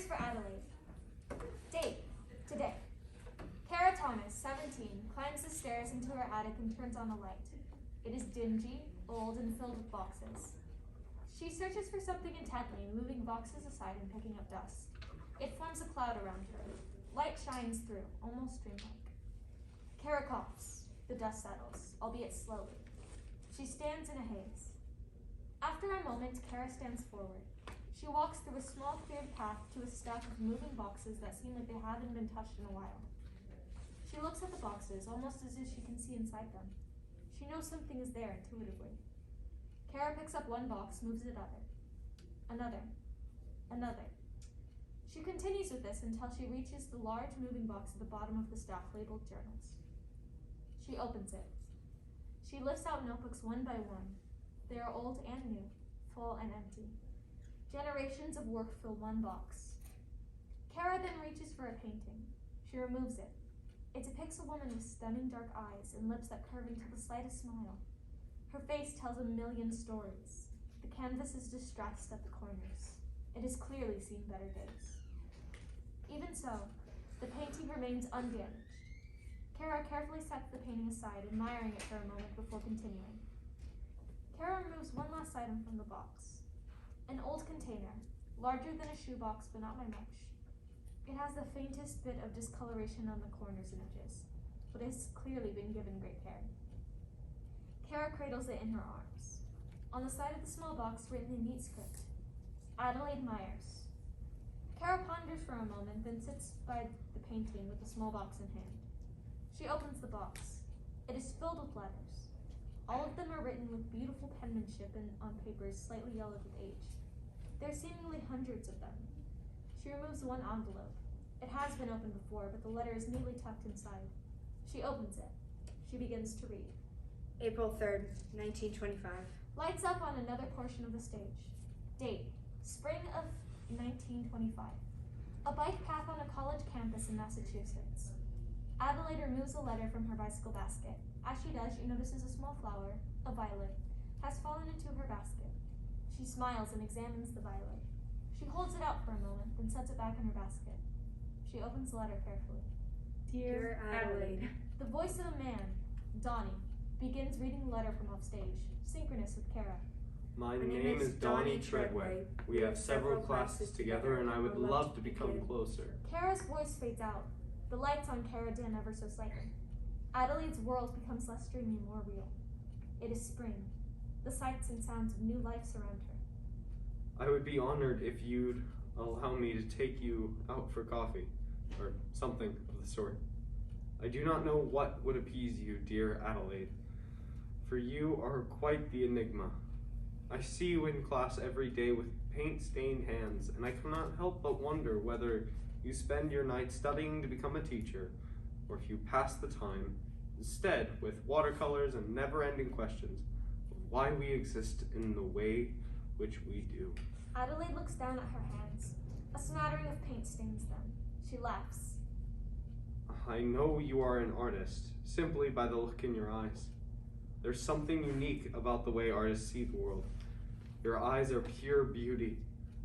Letters for Adelaide. Date, today. Kara Thomas, 17, climbs the stairs into her attic and turns on a light. It is dingy, old, and filled with boxes. She searches for something intently, moving boxes aside and picking up dust. It forms a cloud around her. Light shines through, almost dreamlike. Kara coughs. The dust settles, albeit slowly. She stands in a haze. After a moment, Kara stands forward. She walks through a small cleared path to a stack of moving boxes that seem like they haven't been touched in a while. She looks at the boxes, almost as if she can see inside them. She knows something is there intuitively. Kara picks up one box, moves it other. Another. Another. She continues with this until she reaches the large moving box at the bottom of the stack labeled journals. She opens it. She lifts out notebooks one by one. They are old and new, full and empty. Generations of work fill one box. Kara then reaches for a painting. She removes it. It depicts a woman with stunning dark eyes and lips that curve into the slightest smile. Her face tells a million stories. The canvas is distressed at the corners. It has clearly seen better days. Even so, the painting remains undamaged. Kara carefully sets the painting aside, admiring it for a moment before continuing. Kara removes one last item from the box. An old container, larger than a shoebox but not by much. It has the faintest bit of discoloration on the corners and edges, but it has clearly been given great care. Kara cradles it in her arms. On the side of the small box, written in neat script, Adelaide Myers. Kara ponders for a moment, then sits by the painting with the small box in hand. She opens the box. It is filled with letters. All of them are written with beautiful penmanship and on papers slightly yellowed with age. There are seemingly hundreds of them. She removes one envelope. It has been opened before, but the letter is neatly tucked inside. She opens it. She begins to read. April 3rd, 1925. Lights up on another portion of the stage. Date, spring of 1925. A bike path on a college campus in Massachusetts. Adelaide removes a letter from her bicycle basket. As she does, she notices a small flower, a violet, has fallen into her basket. She smiles and examines the violet. She holds it out for a moment, then sets it back in her basket. She opens the letter carefully. Dear Adelaide. The voice of a man, Donnie, begins reading the letter from offstage, synchronous with Kara. My name is Donnie Treadway. We have several classes together and I would love to become closer. Kara's voice fades out. The lights on Kara dim ever so slightly. Adelaide's world becomes less dreamy, more real. It is spring. The sights and sounds of new life surround her. I would be honored if you'd allow me to take you out for coffee, or something of the sort. I do not know what would appease you, dear Adelaide, for you are quite the enigma. I see you in class every day with paint-stained hands, and I cannot help but wonder whether you spend your nights studying to become a teacher, or if you pass the time instead with watercolors and never-ending questions of why we exist in the way which we do. Adelaide looks down at her hands. A smattering of paint stains them. She laughs. I know you are an artist, simply by the look in your eyes. There's something unique about the way artists see the world. Your eyes are pure beauty,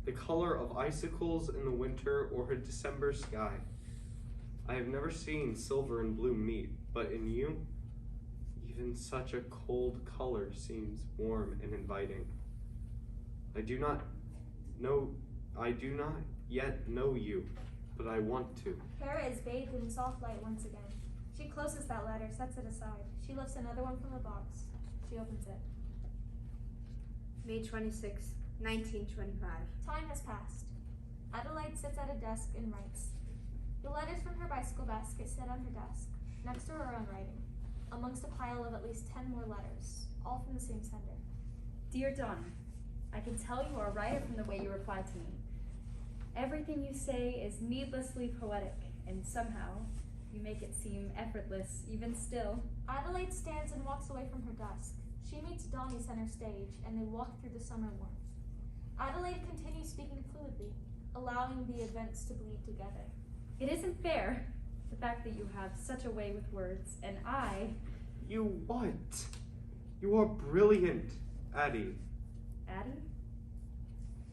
the color of icicles in the winter or a December sky. I have never seen silver and blue meet, but in you, even such a cold color seems warm and inviting. I do not yet know you, but I want to. Kara is bathed in soft light once again. She closes that letter, sets it aside. She lifts another one from the box. She opens it. May 26, 1925. Time has passed. Adelaide sits at a desk and writes. The letters from her bicycle basket sit on her desk, next to her own writing, amongst a pile of at least 10 more letters, all from the same sender. Dear Donnie, I can tell you are a writer from the way you reply to me. Everything you say is needlessly poetic, and somehow you make it seem effortless, even still. Adelaide stands and walks away from her desk. She meets Donnie center stage, and they walk through the summer warmth. Adelaide continues speaking fluidly, allowing the events to bleed together. It isn't fair, the fact that you have such a way with words, and I... You what? You are brilliant, Addie. Addie?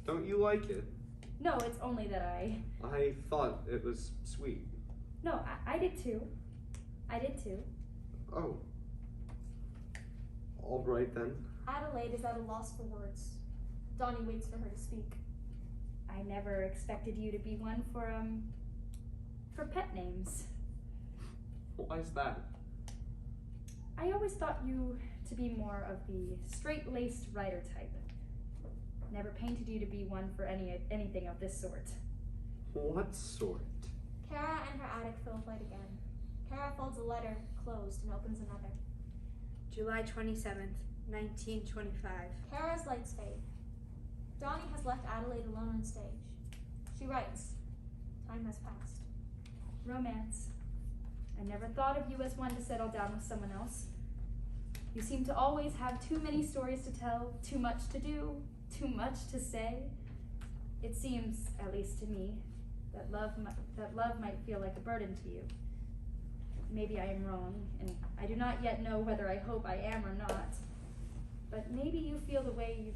Don't you like it? No, it's only that I thought it was sweet. No, I did too. I did too. Oh. All right then. Adelaide is at a loss for words. Donnie waits for her to speak. I never expected you to be one for pet names. Why's that? I always thought you to be more of the straight-laced writer type. Never painted you to be one for anything of this sort. What sort? Kara and her attic fill light again. Kara folds a letter closed and opens another. July 27th, 1925. Kara's lights fade. Donnie has left Adelaide alone on stage. She writes. Time has passed. Romance. I never thought of you as one to settle down with someone else. You seem to always have too many stories to tell, too much to do, too much to say. It seems, at least to me, that love might feel like a burden to you. Maybe I am wrong, and I do not yet know whether I hope I am or not. But maybe you feel that way,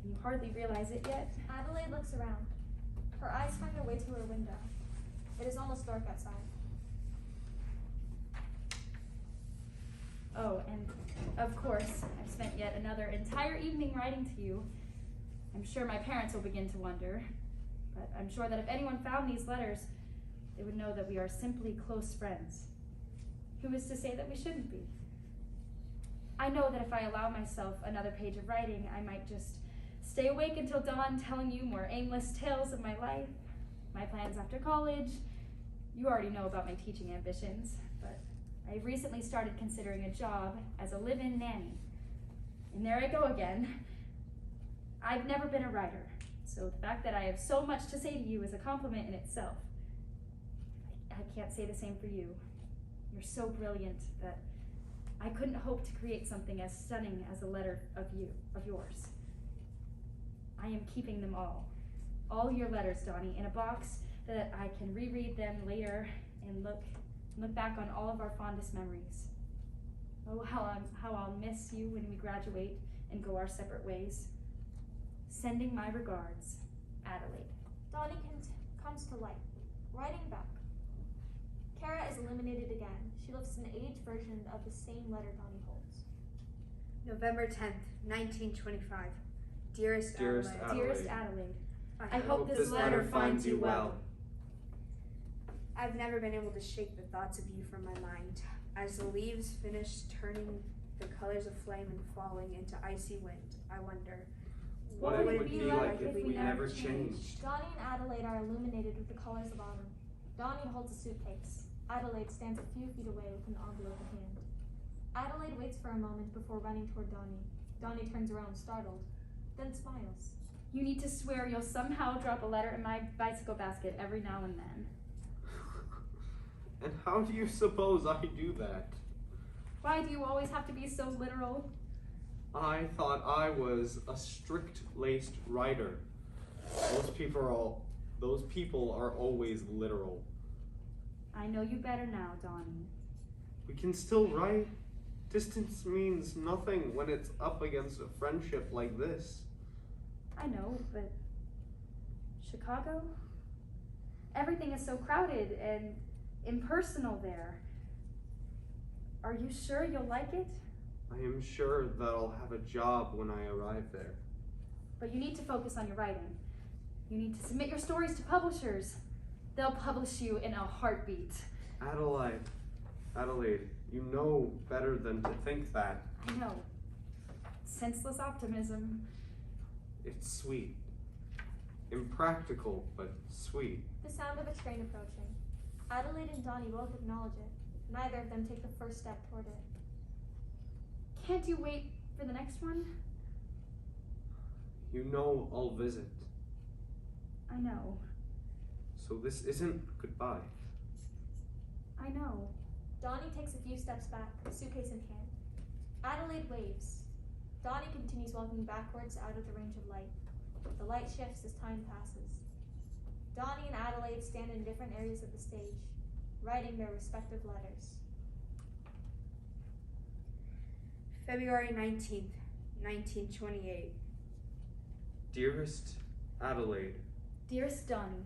and you hardly realize it yet. Adelaide looks around. Her eyes find their way to her window. It is almost dark outside. Oh, and of course, I've spent yet another entire evening writing to you. I'm sure my parents will begin to wonder, but I'm sure that if anyone found these letters, they would know that we are simply close friends. Who is to say that we shouldn't be? I know that if I allow myself another page of writing, I might just stay awake until dawn telling you more aimless tales of my life, my plans after college. You already know about my teaching ambitions, but I've recently started considering a job as a live-in nanny. And there I go again. I've never been a writer, so the fact that I have so much to say to you is a compliment in itself. I can't say the same for you. You're so brilliant that I couldn't hope to create something as stunning as a letter of yours. I am keeping them all your letters, Donnie, in a box that I can reread them later and look back on all of our fondest memories. Oh, how I'll miss you when we graduate and go our separate ways. Sending my regards, Adelaide. Donnie comes to light, writing back. Kara is eliminated again. She lifts an aged version of the same letter Donnie holds. November 10th, 1925. Dearest Dearest Adelaide. Adelaide. Dearest Adelaide, I hope this letter finds you well. I've never been able to shake the thoughts of you from my mind. As the leaves finish turning the colors of flame and falling into icy wind, I wonder, What would it be like if we never changed? Donnie and Adelaide are illuminated with the colors of autumn. Donnie holds a suitcase. Adelaide stands a few feet away with an envelope in hand. Adelaide waits for a moment before running toward Donnie. Donnie turns around, startled, then smiles. You need to swear you'll somehow drop a letter in my bicycle basket every now and then. And how do you suppose I do that? Why do you always have to be so literal? I thought I was a strict-laced writer. Those people are always literal. I know you better now, Donnie. We can still write. Distance means nothing when it's up against a friendship like this. I know, but Chicago? Everything is so crowded and impersonal there. Are you sure you'll like it? I am sure that I'll have a job when I arrive there. But you need to focus on your writing. You need to submit your stories to publishers. They'll publish you in a heartbeat. Adelaide, you know better than to think that. I know. Senseless optimism. It's sweet. Impractical, but sweet. The sound of a train approaching. Adelaide and Donnie both acknowledge it. Neither of them take the first step toward it. Can't you wait for the next one? You know I'll visit. I know. So this isn't goodbye. I know. Donnie takes a few steps back, suitcase in hand. Adelaide waves. Donnie continues walking backwards out of the range of light. The light shifts as time passes. Donnie and Adelaide stand in different areas of the stage, writing their respective letters. February 19th, 1928. Dearest Adelaide. Dearest Donnie,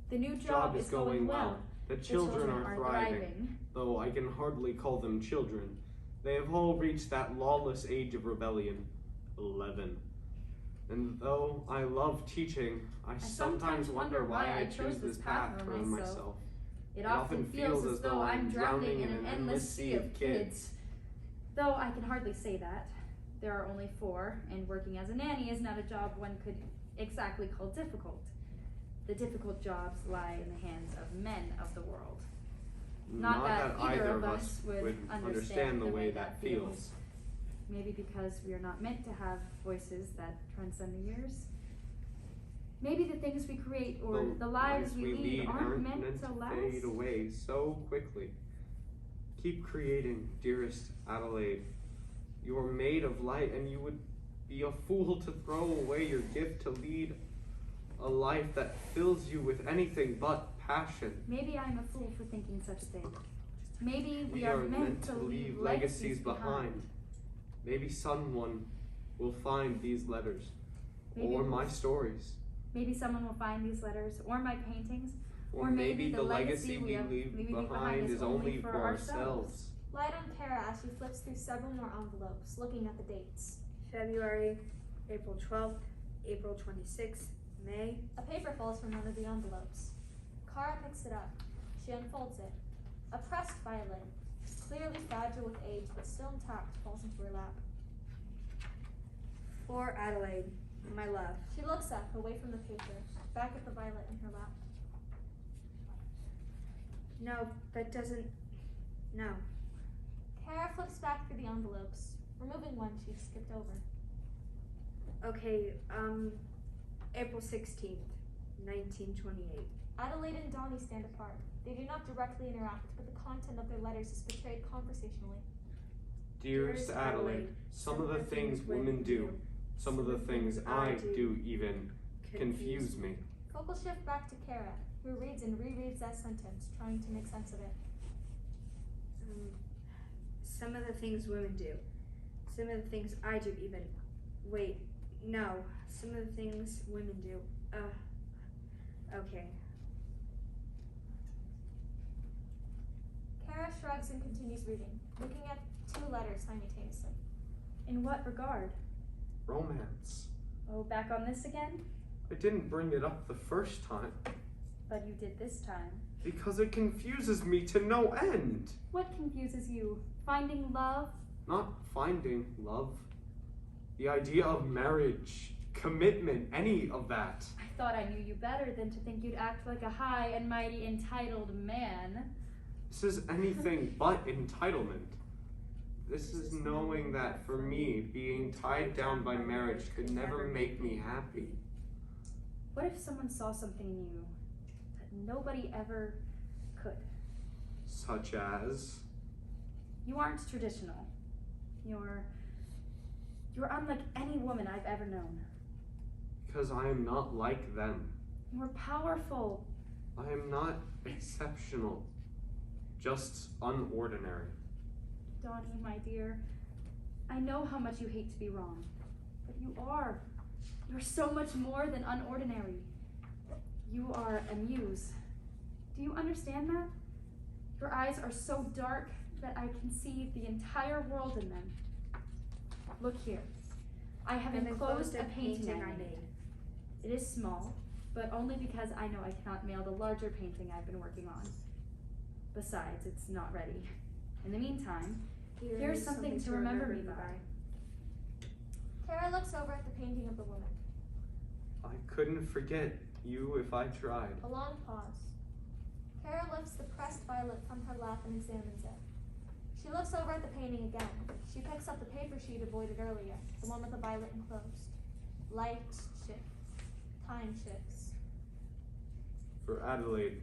the new job is going well. The children are thriving, though I can hardly call them children. They have all reached that lawless age of rebellion, 11. And though I love teaching, I sometimes wonder why I chose this path for myself. It often feels as though I'm drowning in an endless sea of kids. Though I can hardly say that. There are only 4, and working as a nanny is not a job one could exactly call difficult. The difficult jobs lie in the hands of men of the world. Not that either of us would understand the way that feels. Maybe because we are not meant to have voices that transcend the years. Maybe the things we create or the lives we lead aren't meant to last. Fade away so quickly. Keep creating, dearest Adelaide. You are made of light, and you would be a fool to throw away your gift to lead a life that fills you with anything but passion. Maybe I'm a fool for thinking such things. Maybe we are are meant to leave legacies behind. Maybe someone will find these letters, Maybe or my stories. Maybe someone will find these letters, or my paintings, Or maybe the legacy we leave behind is only for ourselves. Light on Kara as she flips through several more envelopes, looking at the dates. February, April 12th, April 26th, May. A paper falls from one of the envelopes. Kara picks it up. She unfolds it. A pressed violin, clearly fragile with age but still intact, falls into her lap. For Adelaide, my love. She looks up, away from the paper, back at the violet in her lap. No, that doesn't. No. Kara flips back through the envelopes, removing one she'd skipped over. Okay, April 16th, 1928. Adelaide and Donnie stand apart. They do not directly interact, but the content of their letters is portrayed conversationally. Dearest Adelaide, some of the things women do, some of the things I do even, confuse me. Focal shift back to Kara, who reads and rereads that sentence, trying to make sense of it. Some of the things women do, some of the things I do even. Wait, no, some of the things women do. Okay. Kara shrugs and continues reading, looking at 2 letters simultaneously. In what regard? Romance. Oh, back on this again? I didn't bring it up the first time. But you did this time. Because it confuses me to no end. What confuses you? Finding love? Not finding love. The idea of marriage, commitment, any of that. I thought I knew you better than to think you'd act like a high and mighty entitled man. This is anything but entitlement. This is knowing that for me, being tied down by marriage could never make me happy. What if someone saw something in you that nobody ever could? Such as? You aren't traditional. You're unlike any woman I've ever known. Because I am not like them. You're powerful. I am not exceptional. Just unordinary. Donnie, my dear, I know how much you hate to be wrong, but you are. You're so much more than unordinary. You are a muse. Do you understand that? Your eyes are so dark that I can see the entire world in them. Look here. I have enclosed a painting I made. It is small, but only because I know I cannot mail the larger painting I've been working on. Besides, it's not ready. In the meantime, here's something to remember me by. Kara looks over at the painting of the woman. I couldn't forget you if I tried. A long pause. Kara lifts the pressed violet from her lap and examines it. She looks over at the painting again. She picks up the paper she'd avoided earlier, the one with the violet enclosed. Light shifts. Time shifts. For Adelaide,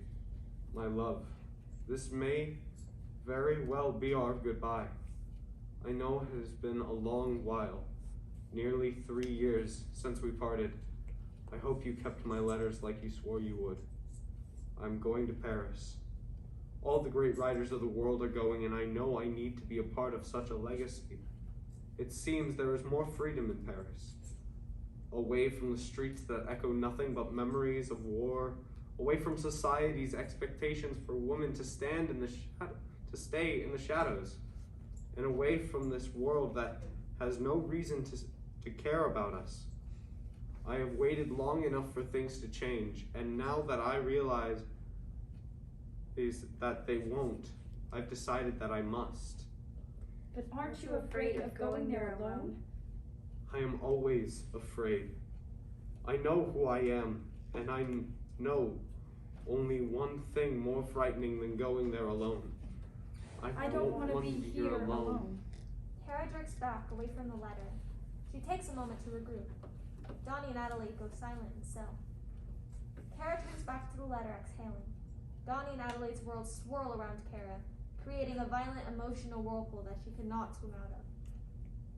my love, this may very well be our goodbye. I know it has been a long while, nearly 3 years since we parted. I hope you kept my letters like you swore you would. I'm going to Paris. All the great writers of the world are going, and I know I need to be a part of such a legacy. It seems there is more freedom in Paris. away from the streets that echo nothing but memories of war, away from society's expectations for women to stand in the to stay in the shadows, and away from this world that has no reason to care about us. I have waited long enough for things to change, and now that I realize that they won't, I've decided that I must. But aren't you afraid of going there alone? I am always afraid. I know who I am, and I know only one thing more frightening than going there alone. I don't want to be here alone. Kara jerks back away from the letter. She takes a moment to regroup. Donnie and Adelaide go silent in the cell. Kara turns back to the letter, exhaling. Donnie and Adelaide's worlds swirl around Kara, creating a violent emotional whirlpool that she cannot swim out of.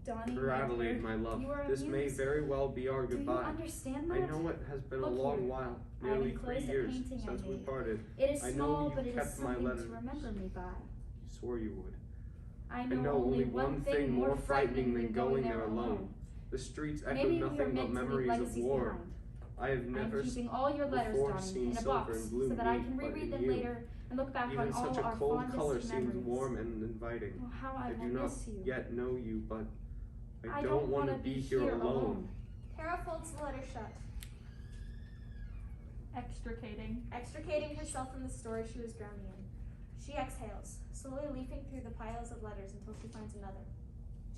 Donnie, For Adelaide, my love, this may very well be our goodbye. Do you understand that? I know it has been Look a long here. while, I have nearly 3 enclosed a years painting I since we made. parted. It is I know small, you but it is kept my something letters. to remember me by. You swore you would. I I know only one thing more frightening than going there alone. The streets echo Maybe we are nothing but meant to leave memories of legacies war. behind. I have I'm never keeping all your letters, before Donnie, seen in a silver box and blue so that I meet, can but reread in them you. later and look back Even on all such a our cold fondest color seems memories. warm and inviting. Oh, how I I do will not miss you. yet know you, but I I don't want to wanna be here alone. Kara folds the letter shut, extricating herself from the story she was drowning in. She exhales, slowly leafing through the piles of letters until she finds another.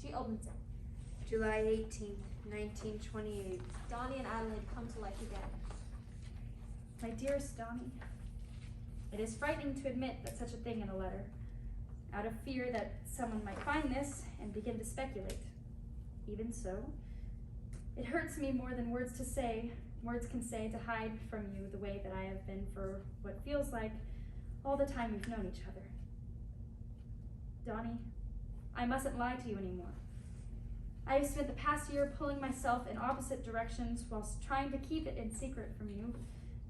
She opens it. July 18th, 1928. Donnie and Adelaide come to life again. My dearest Donnie, it is frightening to admit that such a thing in a letter, out of fear that someone might find this and begin to speculate. Even so, it hurts me more than words can say to hide from you the way that I have been for what feels like all the time we've known each other. Donnie, I mustn't lie to you anymore. I have spent the past year pulling myself in opposite directions whilst trying to keep it in secret from you,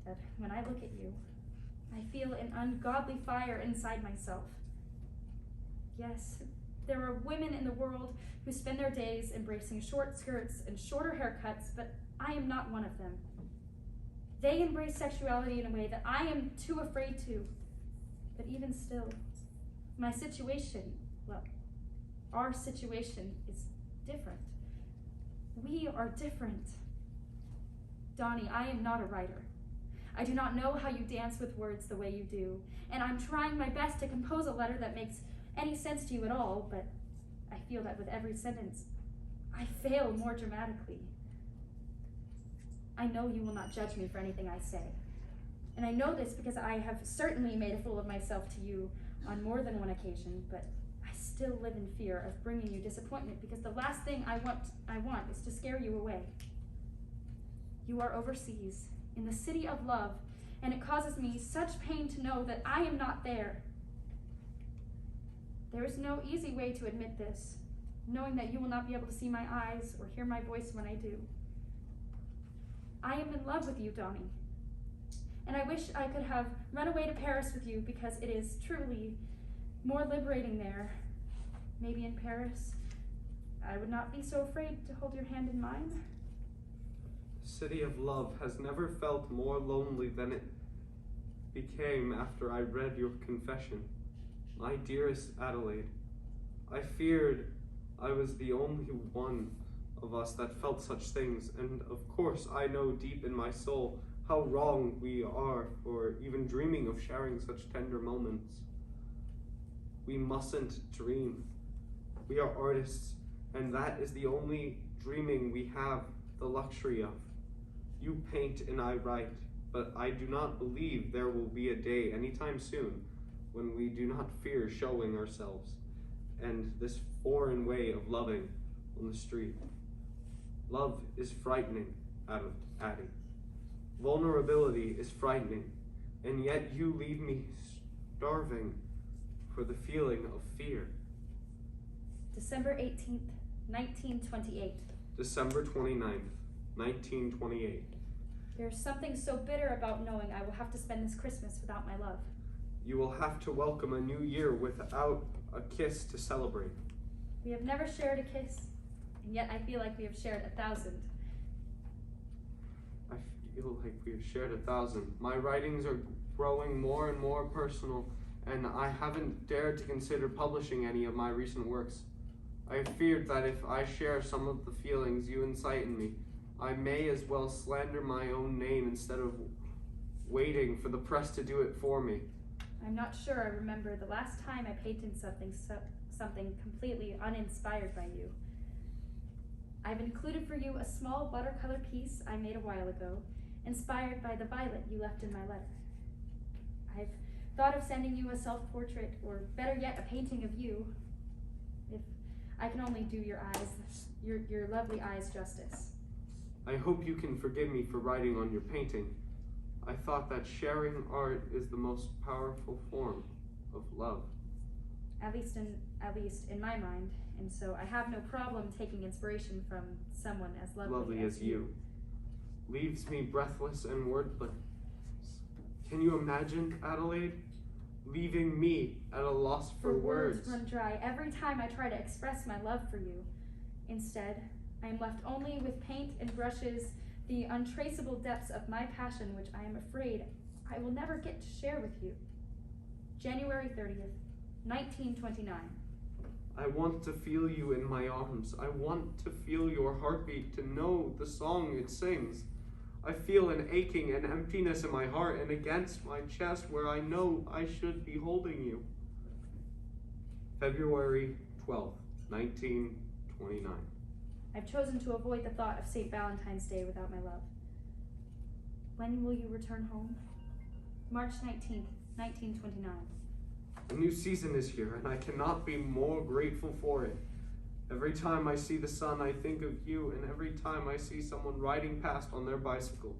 that when I look at you, I feel an ungodly fire inside myself. Yes, there are women in the world who spend their days embracing short skirts and shorter haircuts, but I am not one of them. They embrace sexuality in a way that I am too afraid to. But even still, my situation, well, our situation is different. We are different. Donnie, I am not a writer. I do not know how you dance with words the way you do, and I'm trying my best to compose a letter that makes any sense to you at all, but I feel that with every sentence, I fail more dramatically. I know you will not judge me for anything I say, and I know this because I have certainly made a fool of myself to you on more than one occasion, but I still live in fear of bringing you disappointment because the last thing I want is to scare you away. You are overseas, in the city of love, and it causes me such pain to know that I am not there. There is no easy way to admit this, knowing that you will not be able to see my eyes or hear my voice when I do. I am in love with you, Donnie, and I wish I could have run away to Paris with you because it is truly more liberating there. Maybe in Paris, I would not be so afraid to hold your hand in mine. The city of love has never felt more lonely than it became after I read your confession. My dearest Adelaide, I feared I was the only one of us that felt such things, and of course I know deep in my soul how wrong we are for even dreaming of sharing such tender moments. We mustn't dream. We are artists, and that is the only dreaming we have the luxury of. You paint and I write, but I do not believe there will be a day anytime soon when we do not fear showing ourselves and this foreign way of loving on the street. Love is frightening, Addie. Vulnerability is frightening, and yet you leave me starving for the feeling of fear. December 18th, 1928. December 29th, 1928. There's something so bitter about knowing I will have to spend this Christmas without my love. You will have to welcome a new year without a kiss to celebrate. We have never shared a kiss, and yet I feel like we have shared 1,000. feel like we have shared 1,000. My writings are growing more and more personal, and I haven't dared to consider publishing any of my recent works. I have feared that if I share some of the feelings you incite in me, I may as well slander my own name instead of waiting for the press to do it for me. I'm not sure I remember the last time I painted something completely uninspired by you. I've included for you a small watercolor piece I made a while ago, inspired by the violet you left in my letter. I've thought of sending you a self-portrait, or better yet, a painting of you, if I can only do your eyes, your lovely eyes justice. I hope you can forgive me for writing on your painting. I thought that sharing art is the most powerful form of love. At least in my mind, and so I have no problem taking inspiration from someone as lovely as you. Leaves me breathless and wordless. Can you imagine, Adelaide? Leaving me at a loss for words. Run dry every time I try to express my love for you. Instead, I am left only with paint and brushes, the untraceable depths of my passion, which I am afraid I will never get to share with you. January 30th, 1929. I want to feel you in my arms. I want to feel your heartbeat, to know the song it sings. I feel an aching and emptiness in my heart and against my chest where I know I should be holding you. February 12th, 1929. I've chosen to avoid the thought of St. Valentine's Day without my love. When will you return home? March 19th, 1929. A new season is here, and I cannot be more grateful for it. Every time I see the sun, I think of you, and every time I see someone riding past on their bicycle,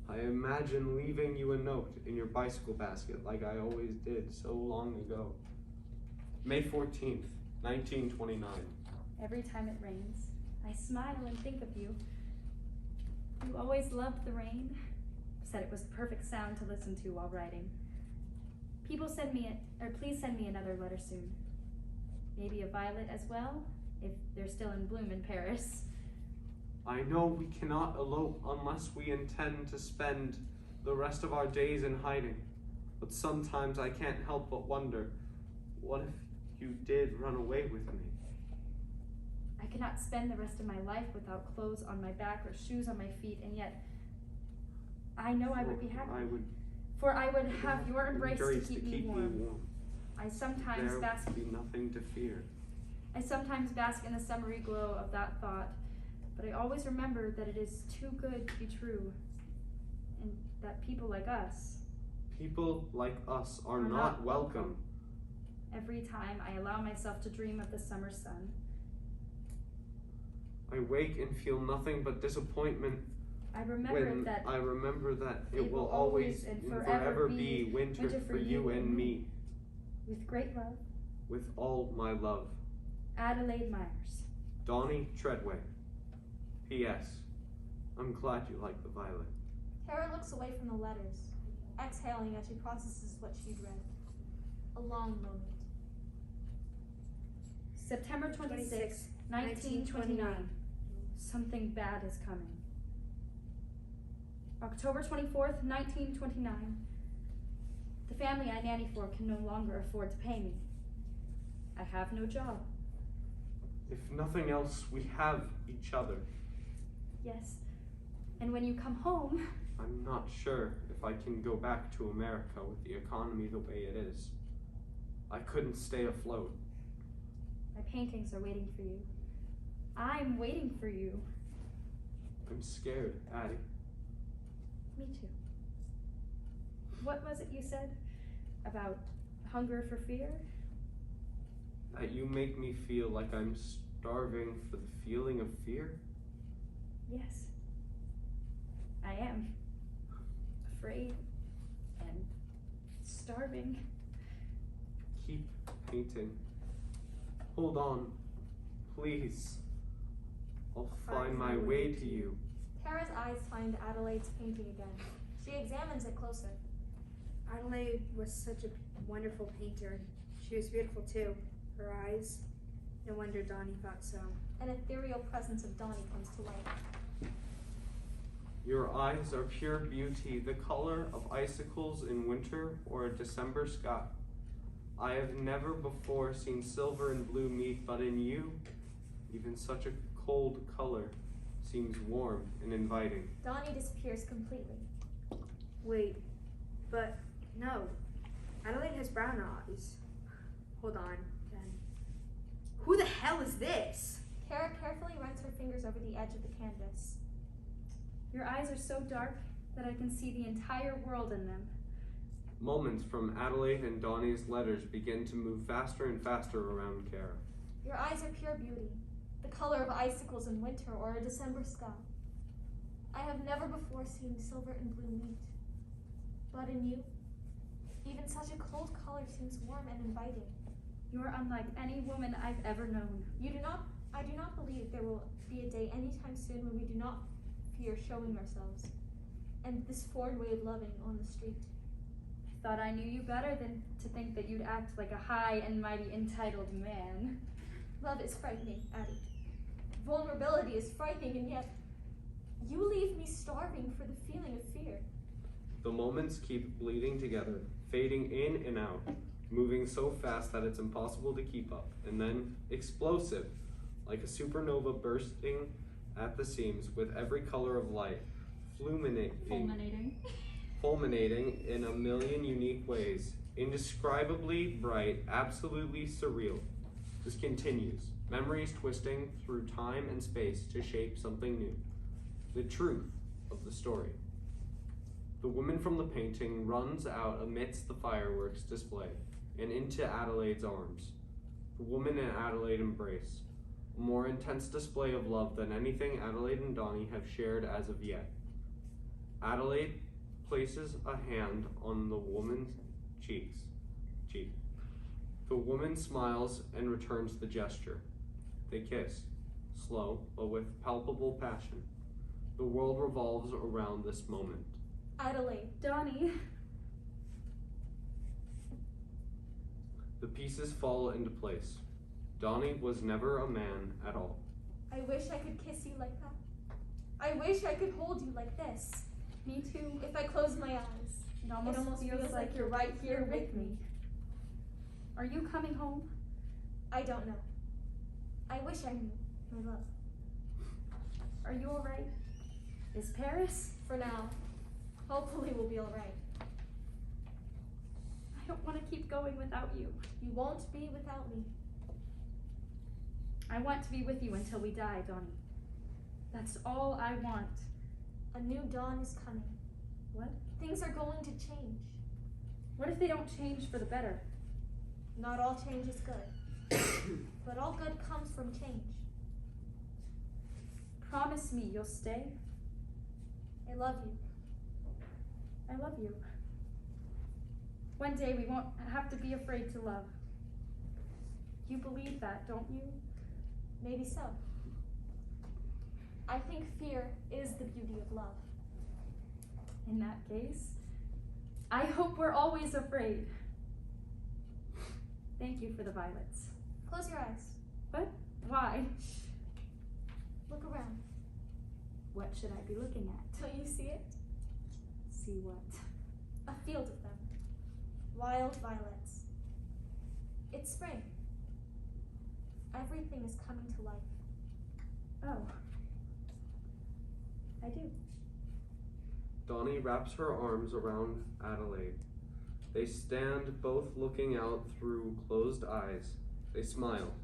I imagine leaving you a note in your bicycle basket like I always did so long ago. May 14th, 1929. Every time it rains, I smile and think of you. You always loved the rain, said it was the perfect sound to listen to while writing. Please send me another letter soon. Maybe a violet as well, if they're still in bloom in Paris. I know we cannot elope unless we intend to spend the rest of our days in hiding, but sometimes I can't help but wonder, what if you did run away with me? I cannot spend the rest of my life without clothes on my back or shoes on my feet, and yet I know I would be happy. For I would have your embrace to keep me warm. I sometimes bask. There would be nothing to fear. I sometimes bask in the summery glow of that thought, but I always remember that it is too good to be true, and that people like us are not welcome. Every time I allow myself to dream of the summer sun, I wake and feel nothing but disappointment. I remember that it will always and forever be winter for you and me. With great love. With all my love. Adelaide Myers. Donnie Treadway. P.S. I'm glad you like the violet. Tara looks away from the letters, exhaling as she processes what she'd read. A long moment. September 26, 1929. Something bad is coming. October 24th, 1929. The family I nanny for can no longer afford to pay me. I have no job. If nothing else, we have each other. Yes. And when you come home... I'm not sure if I can go back to America with the economy the way it is. I couldn't stay afloat. My paintings are waiting for you. I'm waiting for you. I'm scared, Addie. Me too. What was it you said about hunger for fear? That you make me feel like I'm starving for the feeling of fear? Yes. I am. Afraid and starving. Keep painting. Hold on, please. I'll find my way to you. Tara's eyes find Adelaide's painting again. She examines it closer. Adelaide was such a wonderful painter. She was beautiful too. Her eyes. No wonder Donnie thought so. An ethereal presence of Donnie comes to life. Your eyes are pure beauty, the color of icicles in winter or a December sky. I have never before seen silver and blue meet, but in you, even such a cold color seems warm and inviting. Donnie disappears completely. Wait, but no. Adelaide has brown eyes. Hold on, then. Who the hell is this? Kara carefully runs her fingers over the edge of the canvas. Your eyes are so dark that I can see the entire world in them. Moments from Adelaide and Donnie's letters begin to move faster and faster around Kara. Your eyes are pure beauty, the color of icicles in winter or a December sky. I have never before seen silver and blue meet. But in you, even such a cold color seems warm and inviting. You're unlike any woman I've ever known. I do not believe there will be a day anytime soon when we do not fear showing ourselves, and this foreign way of loving on the street. I thought I knew you better than to think that you'd act like a high and mighty entitled man. Love is frightening, Addie. Vulnerability is frightening, and yet you leave me starving for the feeling of fear. The moments keep bleeding together, fading in and out, moving so fast that it's impossible to keep up, and then explosive, like a supernova bursting at the seams with every color of light, fulminating in a million unique ways, indescribably bright, absolutely surreal. This continues, memories twisting through time and space to shape something new, the truth of the story. The woman from the painting runs out amidst the fireworks display and into Adelaide's arms. The woman and Adelaide embrace, a more intense display of love than anything Adelaide and Donnie have shared as of yet. Adelaide places a hand on the woman's cheek. The woman smiles and returns the gesture. They kiss, slow but with palpable passion. The world revolves around this moment. Adelaide. Donnie. The pieces fall into place. Donnie was never a man at all. I wish I could kiss you like that. I wish I could hold you like this. Me too. If I close my eyes, It almost feels like you're right here with me. Are you coming home? I don't know. I wish I knew, my love. Are you alright? Is Paris? For now, hopefully we'll be alright. I don't want to keep going without you. You won't be without me. I want to be with you until we die, Donnie. That's all I want. A new dawn is coming. What? Things are going to change. What if they don't change for the better? Not all change is good, but all good comes from change. Promise me you'll stay. I love you. I love you. One day we won't have to be afraid to love. You believe that, don't you? Maybe so. I think fear is the beauty of love. In that case, I hope we're always afraid. Thank you for the violets. Close your eyes. What? Why? Look around. What should I be looking at? Don't you see it? See what? A field of them. Wild violets. It's spring. Everything is coming to life. Oh. I do. Donnie wraps her arms around Adelaide. They stand both looking out through closed eyes. They smile.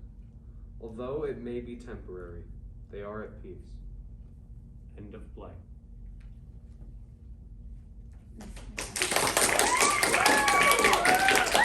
Although it may be temporary, they are at peace. End of play.